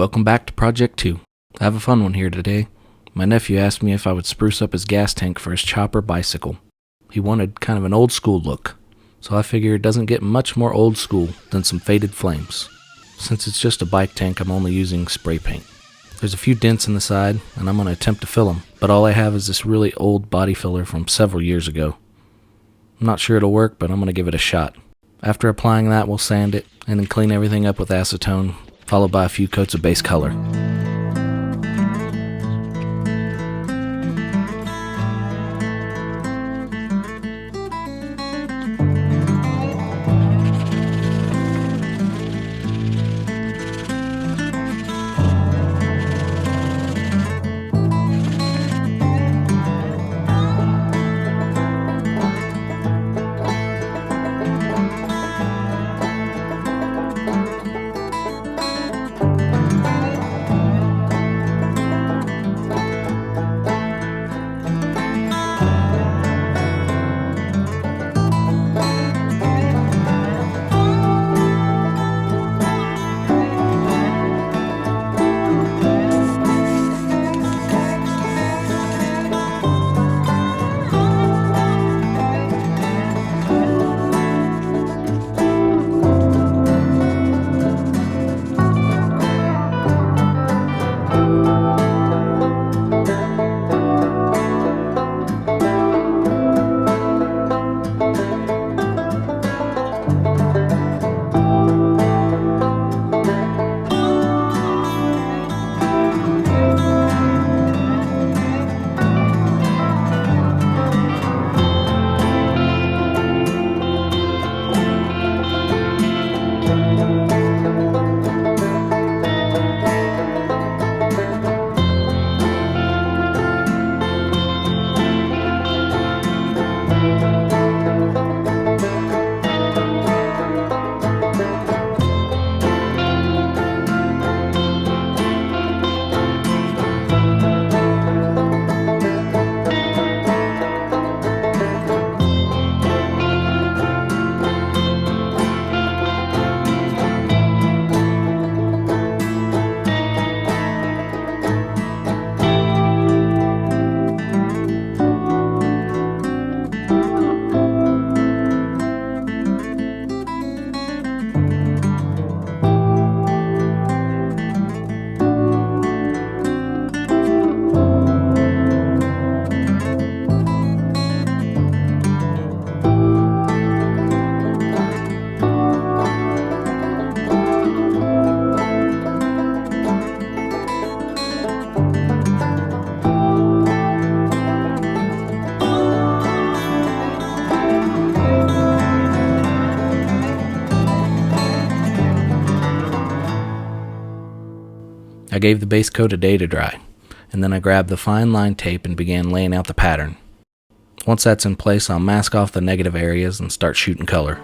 welcome back to Project 2. I have a fun one here today. My nephew asked me if I would spruce up his gas tank for his chopper bicycle. He wanted kind of an old school look, so I figure it doesn't get much more old school than some faded flames. Since it's just a bike tank, I'm only using spray paint. There's a few dents in the side, and I'm going to attempt to fill them, but all I have is this really old body filler from several years ago. I'm not sure it'll work, but I'm going to give it a shot. After applying that, we'll sand it, and then clean everything up with acetone, followed by a few coats of base color. I gave the base coat a day to dry, and then I grabbed the fine line tape and began laying out the pattern. Once that's in place, I'll mask off the negative areas and start shooting color.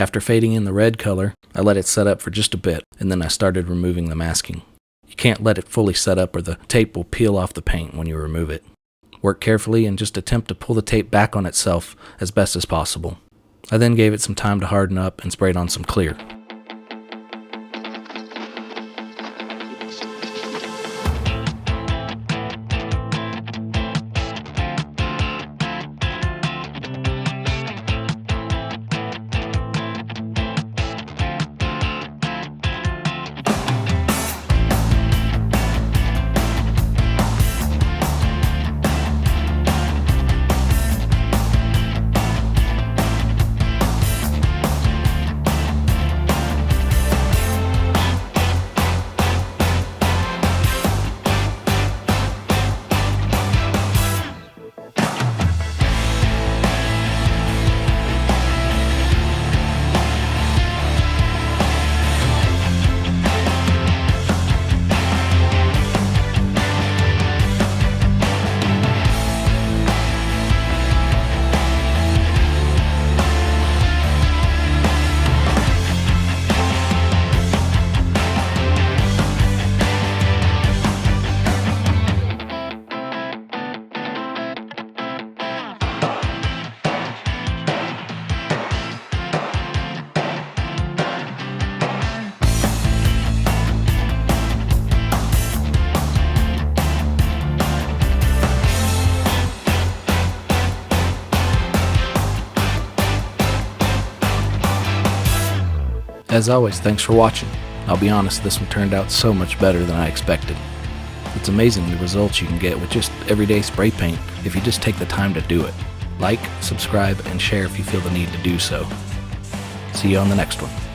After fading in the red color, I let it set up for just a bit, and then I started removing the masking. You can't let it fully set up or the tape will peel off the paint when you remove it. Work carefully and just attempt to pull the tape back on itself as best as possible. I then gave it some time to harden up and sprayed on some clear. As always, thanks for watching. I'll be honest, this one turned out so much better than I expected. It's amazing the results you can get with just everyday spray paint if you just take the time to do it. Like, subscribe, and share if you feel the need to do so. See you on the next one.